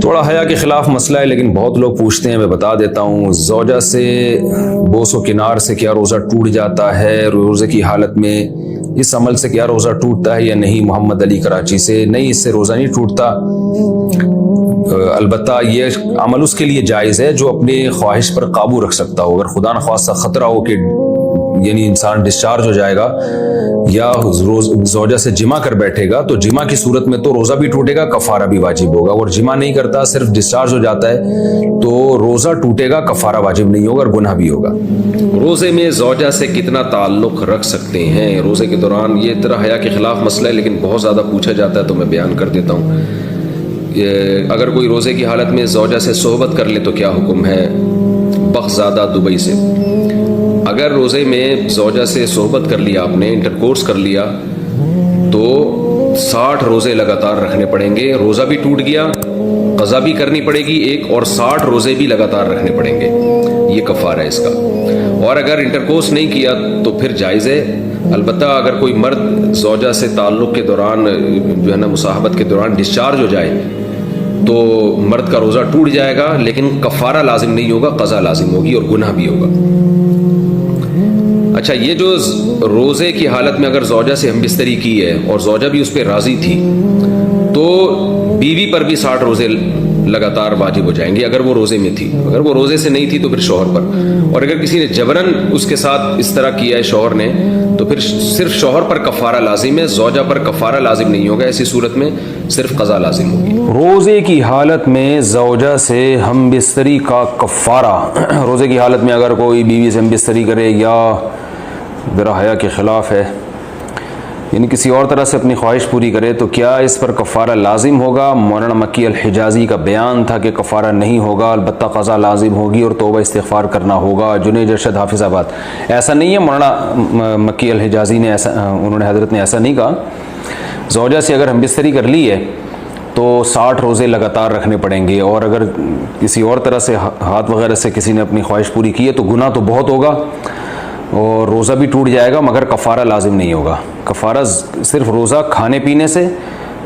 تھوڑا حیا کے خلاف مسئلہ ہے لیکن بہت لوگ پوچھتے ہیں، میں بتا دیتا ہوں۔ زوجہ سے بوس و کنار سے کیا روزہ ٹوٹ جاتا ہے؟ روزے کی حالت میں اس عمل سے کیا روزہ ٹوٹتا ہے یا نہیں؟ محمد علی کراچی سے۔ نہیں، اس سے روزہ نہیں ٹوٹتا، البتہ یہ عمل اس کے لیے جائز ہے جو اپنے خواہش پر قابو رکھ سکتا ہو۔ اگر خدا نخواستہ خطرہ ہو کہ یعنی انسان ڈسچارج ہو جائے گا یا زوجہ سے جمع کر بیٹھے گا تو جمع کی صورت میں تو روزہ بھی ٹوٹے گا، کفارہ بھی واجب ہوگا۔ اور جمع نہیں کرتا، صرف ڈسچارج ہو جاتا ہے تو روزہ ٹوٹے گا، کفارہ واجب نہیں ہوگا اور گناہ بھی ہوگا۔ روزے میں زوجہ سے کتنا تعلق رکھ سکتے ہیں روزے کے دوران؟ یہ طرح حیا کے خلاف مسئلہ ہے لیکن بہت زیادہ پوچھا جاتا ہے تو میں بیان کر دیتا ہوں۔ اگر کوئی روزے کی حالت میں زوجہ سے صحبت کر لے تو کیا حکم ہے؟ بخزادہ دبئی سے۔ اگر روزے میں زوجہ سے صحبت کر لیا، آپ نے انٹرکورس کر لیا، تو 60 روزے لگاتار رکھنے پڑیں گے۔ روزہ بھی ٹوٹ گیا، قضا بھی کرنی پڑے گی ایک، اور 60 روزے بھی لگاتار رکھنے پڑیں گے، یہ کفارہ ہے اس کا۔ اور اگر انٹرکورس نہیں کیا تو پھر جائز ہے۔ البتہ اگر کوئی مرد زوجہ سے تعلق کے دوران جو ہے نا مصاحبت کے دوران ڈسچارج ہو جائے تو مرد کا روزہ ٹوٹ جائے گا لیکن کفارہ لازم نہیں ہوگا، قضا لازم ہوگی اور گناہ بھی ہوگا۔ اچھا، یہ جو روزے کی حالت میں اگر زوجہ سے ہم بستری کی ہے اور زوجہ بھی اس پہ راضی تھی تو بیوی پر بھی 60 روزے لگاتار واجب ہو جائیں گے اگر وہ روزے میں تھی۔ اگر وہ روزے سے نہیں تھی تو پھر شوہر پر، اور اگر کسی نے جبراً اس کے ساتھ اس طرح کیا ہے شوہر نے تو پھر صرف شوہر پر کفارہ لازم ہے، زوجہ پر کفارہ لازم نہیں ہوگا۔ ایسی صورت میں صرف قضا لازم ہوگی۔ روزے کی حالت میں زوجہ سے ہم بستری کا کفارہ، روزے کی حالت میں اگر کوئی بیوی سے ہم بستری کرے یا ذرا حیا کے خلاف ہے یعنی کسی اور طرح سے اپنی خواہش پوری کرے تو کیا اس پر کفارہ لازم ہوگا؟ مولانا مکی الحجازی کا بیان تھا کہ کفارہ نہیں ہوگا، البتہ قضا لازم ہوگی اور توبہ استغفار کرنا ہوگا۔ جنید ارشد حافظ آباد۔ ایسا نہیں ہے، مولانا مکی الحجازی نے انہوں نے حضرت نے ایسا نہیں کہا۔ زوجہ سے اگر ہم بستری کر لی ہے تو 60 روزے لگاتار رکھنے پڑیں گے، اور اگر کسی اور طرح سے ہاتھ وغیرہ سے کسی نے اپنی خواہش پوری کی ہے تو گناہ تو بہت ہوگا اور روزہ بھی ٹوٹ جائے گا مگر کفارہ لازم نہیں ہوگا۔ کفارہ صرف روزہ کھانے پینے سے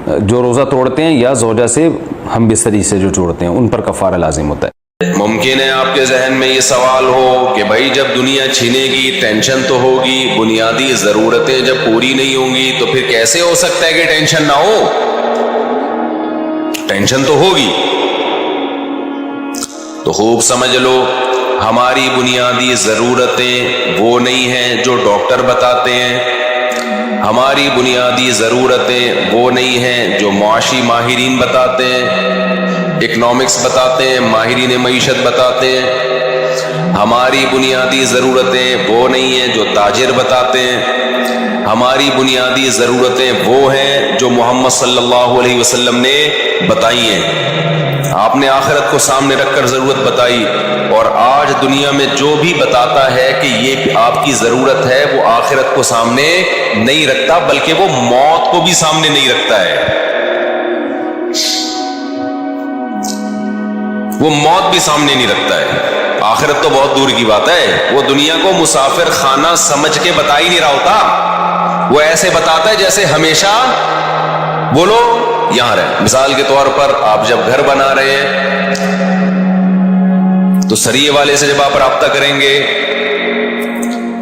جو روزہ توڑتے ہیں یا زوجہ سے ہم بستری سے جو توڑتے ہیں ان پر کفارہ لازم ہوتا ہے۔ ممکن ہے آپ کے ذہن میں یہ سوال ہو کہ بھائی جب دنیا چھینے گی ٹینشن تو ہوگی، بنیادی ضرورتیں جب پوری نہیں ہوں گی تو پھر کیسے ہو سکتا ہے کہ ٹینشن نہ ہو؟ ٹینشن تو ہوگی۔ تو خوب سمجھ لو، ہماری بنیادی ضرورتیں وہ نہیں ہیں جو ڈاکٹر بتاتے ہیں، ہماری بنیادی ضرورتیں وہ نہیں ہیں جو معاشی ماہرین بتاتے ہیں، اکنامکس بتاتے ہیں، ماہرین معیشت بتاتے ہیں، ہماری بنیادی ضرورتیں وہ نہیں ہیں جو تاجر بتاتے ہیں، ہماری بنیادی ضرورتیں وہ ہیں جو محمد صلی اللہ علیہ وسلم نے بتائی ہیں۔ آپ نے آخرت کو سامنے رکھ کر ضرورت بتائی، اور آج دنیا میں جو بھی بتاتا ہے کہ یہ آپ کی ضرورت ہے وہ آخرت کو سامنے نہیں رکھتا بلکہ وہ موت کو بھی سامنے نہیں رکھتا ہے۔ وہ موت بھی سامنے نہیں رکھتا ہے، آخرت تو بہت دور کی بات ہے۔ وہ دنیا کو مسافر خانہ سمجھ کے بتا ہی نہیں رہا ہوتا، وہ ایسے بتاتا ہے جیسے ہمیشہ بولو یہاں رہے۔ مثال کے طور پر آپ جب گھر بنا رہے ہیں تو سریے والے سے جب آپ رابطہ کریں گے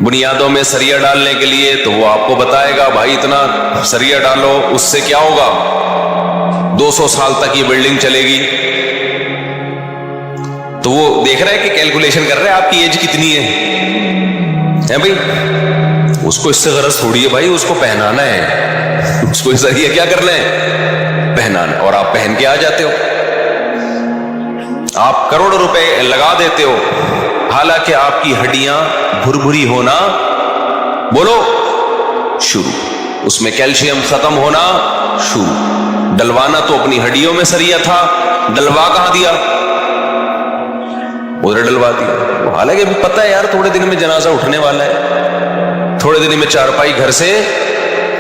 بنیادوں میں سریا ڈالنے کے لیے تو وہ آپ کو بتائے گا بھائی اتنا سریا ڈالو، اس سے کیا ہوگا، 200 سال تک یہ بلڈنگ چلے گی۔ تو وہ دیکھ رہا ہے کہ کیلکولیشن کر رہا ہے آپ کی ایج کتنی ہے بھائی، اس کو اس سے غرض تھوڑی ہے بھائی، اس کو پہنانا ہے، اس کو سریا کیا کرنا ہے، پہنانا، اور آپ پہن کے آ جاتے ہو۔ آپ کروڑ روپے لگا دیتے ہو حالانکہ آپ کی ہڈیاں بھربھری ہونا بولو شروع، اس میں کیلشیم ختم ہونا شروع۔ ڈلوانا تو اپنی ہڈیوں میں سریا تھا، ڈلوا کہاں دیا، ادھر ڈلوا دیا۔ حالانکہ بھی پتہ ہے یار تھوڑے دن میں جنازہ اٹھنے والا ہے، تھوڑے دن میں چارپائی گھر سے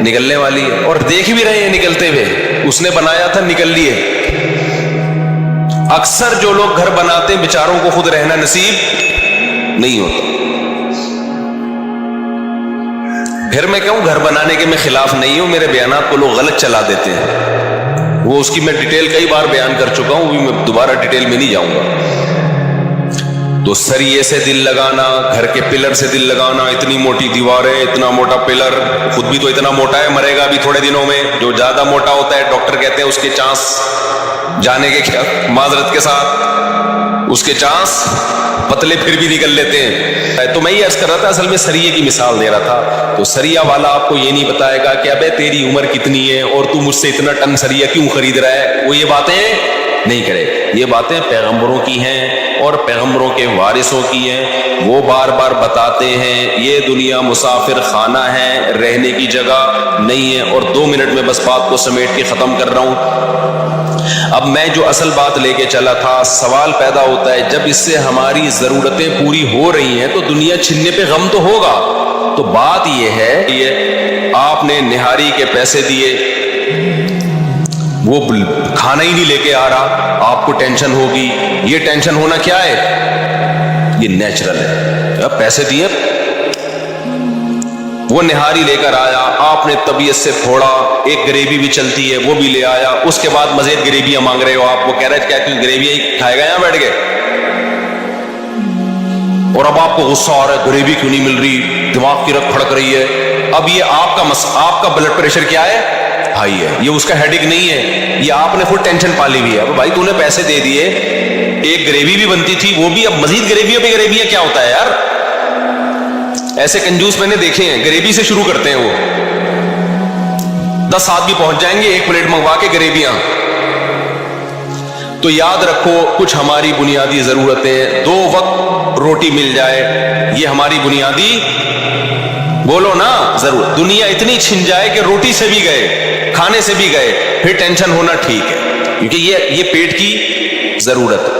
نکلنے والی ہے، اور دیکھ بھی رہے ہیں نکلتے ہوئے، اس نے بنایا تھا نکل لیے۔ اکثر جو لوگ گھر بناتے ہیں بیچاروں کو خود رہنا نصیب نہیں ہوتا۔ پھر میں کہوں گھر بنانے کے میں خلاف نہیں ہوں، میرے بیانات کو لوگ غلط چلا دیتے ہیں، وہ اس کی میں ڈیٹیل کئی بار بیان کر چکا ہوں, میں دوبارہ ڈیٹیل میں نہیں جاؤں گا. تو سریے سے دل لگانا, گھر کے پلر سے دل لگانا, اتنی موٹی دیواریں, اتنا موٹا پلر, خود بھی تو اتنا موٹا ہے, مرے گا بھی تھوڑے دنوں میں. جو زیادہ موٹا ہوتا ہے ڈاکٹر کہتے ہیں اس کے چانس جانے کے, کیا معذرت کے ساتھ, اس کے چانس پتلے پھر بھی نکل لیتے ہیں. تو میں یہ عرض کر رہا تھا, اصل میں سریے کی مثال دے رہا تھا. تو سریا والا آپ کو یہ نہیں بتائے گا کہ ابے تیری عمر کتنی ہے اور تو مجھ سے اتنا ٹن سریا کیوں خرید رہا ہے, وہ یہ باتیں نہیں کرے. یہ باتیں پیغمبروں کی ہیں اور پیغمبروں کے وارثوں کی ہیں. وہ بار بار بتاتے ہیں یہ دنیا مسافر خانہ ہے, رہنے کی جگہ نہیں ہے. اور 2 منٹ میں بس بات کو سمیٹ کے ختم کر رہا ہوں. اب میں جو اصل بات لے کے چلا تھا, سوال پیدا ہوتا ہے جب اس سے ہماری ضرورتیں پوری ہو رہی ہیں تو دنیا چھننے پہ غم تو ہوگا. تو بات یہ ہے, یہ آپ نے نہاری کے پیسے دیے, وہ کھانا ہی نہیں لے کے آ رہا, آپ کو ٹینشن ہوگی. یہ ٹینشن ہونا کیا ہے, یہ نیچرل ہے. پیسے دیے, وہ نہاری لے کر آیا, آپ نے طبیعت سے پھوڑا, ایک گریوی بھی چلتی ہے وہ بھی لے آیا, اس کے بعد مزید گریویاں مانگ رہے ہو آپ. وہ کہہ رہے کیا گریویاں ہی کھائے گا یہاں بیٹھ کے, اور اب آپ کو غصہ آ رہا ہے گریوی کیوں نہیں مل رہی, دماغ کی رگ پھڑک رہی ہے. اب یہ آپ کا بلڈ پریشر کیا ہے, ہائی ہے. یہ اس کا ہیڈک نہیں ہے, یہ آپ نے خود ٹینشن پالی ہوئی ہے. اب بھائی تو نے پیسے دے دیے, ایک گریوی بھی بنتی تھی وہ بھی, اب مزید گریویوں پہ گریویاں کیا ہوتا ہے یار. ایسے کنجوس میں نے دیکھے ہیں, گریوی سے شروع کرتے ہیں, وہ 10 آدمی پہنچ جائیں گے ایک پلیٹ منگوا کے گریویاں. تو یاد رکھو کچھ ہماری بنیادی ضرورتیں, 2 وقت روٹی مل جائے, یہ ہماری بنیادی, بولو نا, ضرورت. دنیا اتنی چھن جائے کہ روٹی سے بھی گئے, کھانے سے بھی گئے, پھر ٹینشن ہونا ٹھیک ہے, کیونکہ یہ پیٹ کی ضرورت.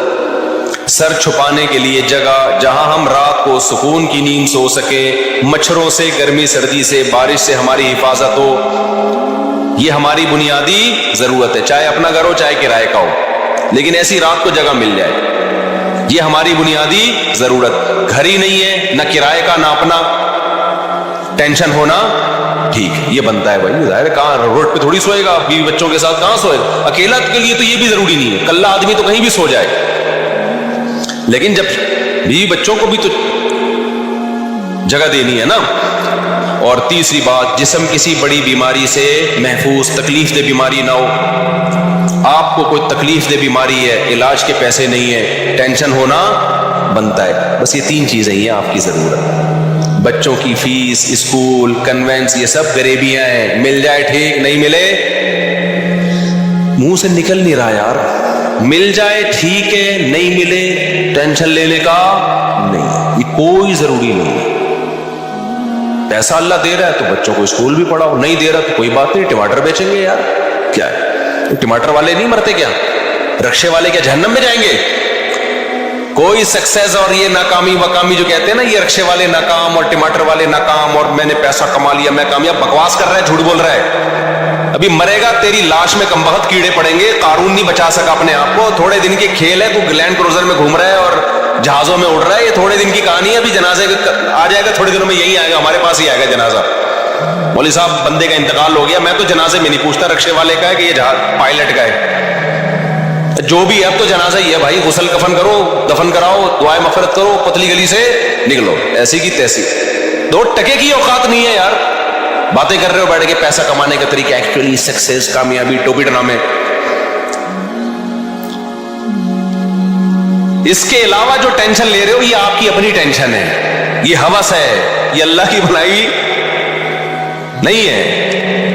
سر چھپانے کے لیے جگہ, جہاں ہم رات کو سکون کی نیند سو سکے, مچھروں سے, گرمی سردی سے, بارش سے ہماری حفاظت ہو, یہ ہماری بنیادی ضرورت ہے. چاہے اپنا گھر ہو چاہے کرائے کا ہو, لیکن ایسی رات کو جگہ مل جائے, یہ ہماری بنیادی ضرورت. گھر ہی نہیں ہے, نہ کرائے کا نہ اپنا, ٹینشن ہونا ٹھیک ہے, یہ بنتا ہے. بھائی ظاہر کہاں روڈ پہ تھوڑی سوئے گا, بیوی بچوں کے ساتھ کہاں سوئے گا, اکیلا کے لیے تو یہ بھی ضروری نہیں ہے, کلّا آدمی تو کہیں بھی سو جائے, لیکن جب بیوی بچوں کو بھی تو جگہ دینی ہے نا. اور تیسری بات, جسم کسی بڑی بیماری سے محفوظ, تکلیف دہ بیماری نہ ہو. آپ کو کوئی تکلیف دہ بیماری ہے, علاج کے پیسے نہیں ہے, ٹینشن ہونا بنتا ہے. بس یہ 3 چیزیں ہیں آپ کی ضرورت. بچوں کی فیس, اسکول, کنوینس, یہ سب غریبیاں ہیں. مل جائے ٹھیک, نہیں ملے منہ سے نکل نہیں رہا یار, مل جائے ٹھیک ہے, نہیں ملے ٹینشن لینے کا نہیں, یہ کوئی ضروری نہیں ہے. پیسہ اللہ دے رہا ہے تو بچوں کو اسکول بھی پڑھاؤ, نہیں دے رہا تو کوئی بات نہیں, ٹماٹر بیچیں گے یار, کیا ہے, ٹماٹر والے نہیں مرتے کیا, رکشے والے کیا جہنم میں جائیں گے. کوئی سکسیس اور یہ ناکامی وکامی جو کہتے ہیں نا, یہ رکشے والے ناکام اور ٹماٹر والے ناکام, اور میں نے پیسہ کما لیا میں کامیاب, بکواس کر رہا ہے, جھوٹ بول رہا ہے. ابھی مرے گا, تیری لاش میں کمبخت کیڑے پڑیں گے, قارون نہیں بچا سکا اپنے آپ کو. تھوڑے دن کے کھیل ہے, تو لینڈ کروزر میں گھوم رہا ہے اور جہازوں میں اڑ رہا ہے, یہ تھوڑے دن کی کہانی ہے. ابھی جنازے آ جائے گا, تھوڑے دنوں میں یہی آئے گا, ہمارے پاس ہی آئے گا جنازہ. مولوی صاحب بندے کا انتقال ہو گیا, میں تو جنازے میں نہیں پوچھتا رکشے والے کا ہے کہ یہ جہاز پائلٹ کا ہے, جو بھی ہے اب تو جنازہ ہی ہے بھائی. غسل کفن کرو, دفن کراؤ, دعائیں مغفرت کرو, پتلی گلی سے نکلو, ایسی کی تیسی. 2 ٹکے کی اوقات نہیں ہے یار, باتیں کر رہے ہو بیٹھ کے پیسہ کمانے کا طریقہ. ایکچولی سکسیس, کامیابی, ٹوپی ڈرامے. اس کے علاوہ جو ٹینشن لے رہے ہو یہ آپ کی اپنی ٹینشن ہے, یہ ہوس ہے, یہ اللہ کی بنائی نہیں ہے.